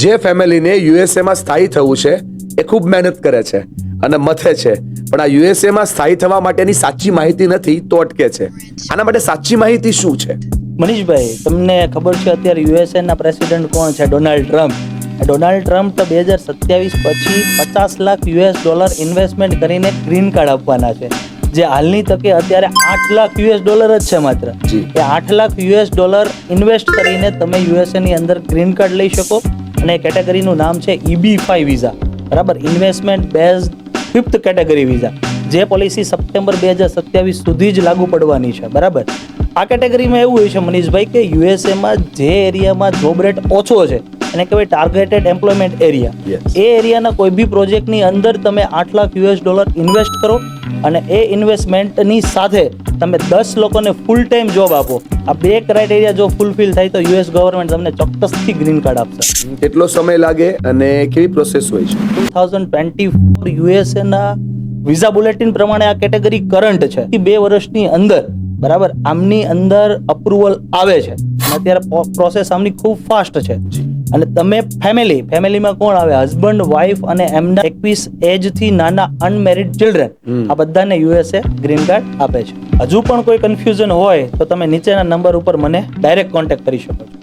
જે ફેમિલીને યુએસએમાં સ્થાયી થવું છે એ ખૂબ મહેનત કરે છે અને મથે છે, પણ આ યુએસએમાં સ્થાયી થવા માટેની સાચી માહિતી નથી તો અટકે છે. આના માટે સાચી માહિતી શું છે? મનીષભાઈ, તમને ખબર છે અત્યારે યુએસએ ના પ્રેસિડેન્ટ કોણ છે? Donald Trump. ડોનાલ્ડ ટ્રમ્પ તો 2027 પછી $50 લાખ ઇન્વેસ્ટમેન્ટ કરીને ગ્રીન કાર્ડ આપવાના છે, જે હાલની તકે અત્યારે $8 લાખ જ છે માત્ર. એ $8 લાખ ઇન્વેસ્ટ કરીને તમે યુએસએ ની અંદર ગ્રીન કાર્ડ લઈ શકો, અને કેટેગરીનું નામ છે EB-5 વિઝા, બરાબર, investment based 5th category visa. જે પોલિસી સપ્ટેમ્બર 2027 સુધી જ લાગુ પડવાની છે, બરાબર. આ કેટેગરીમાં એવું હોય છે મનીષભાઈ કે યુએસએમાં જે એરિયામાં જોબ રેટ ઓછો છે એને કહેવાય ટાર્ગેટેડ એમ્પ્લોયમેન્ટ એરિયા. એ એરિયાના કોઈ બી પ્રોજેક્ટની અંદર તમે $8 લાખ ઇન્વેસ્ટ કરો અને એ ઇન્વેસ્ટમેન્ટની સાથે તમે 10 લોકોને ફૂલ ટાઈમ જોબ આપો. આ બે ક્રાઇટેરિયા જો ફૂલફિલ થાય તો યુએસ ગવર્મેન્ટ તમને ચોક્કસથી ગ્રીન કાર્ડ આપશે. કેટલો સમય લાગે અને કેવી પ્રોસેસ હોય છે? 2024 યુએસએ ના વિઝા બુલેટિન પ્રમાણે આ કેટેગરી કરંટ છે. 2 વર્ષની અંદર, બરાબર, આમની અંદર અપ્રુવલ આવે છે અને અત્યારે પ્રોસેસ આમની ખૂબ ફાસ્ટ છે. અને તમે ફેમિલીમાં કોણ આવે? હસબન્ડ, વાઇફ અને એમના 21 એજ થી નાના અનમેરિડ ચિલ્ડ્રન, આ બધાને યુએસએ ગ્રીન કાર્ડ આપે છે. હજુ પણ કોઈ કન્ફ્યુઝન હોય તો તમે નીચેના નંબર ઉપર મને ડાયરેક્ટ કોન્ટેક્ટ કરી શકો છો.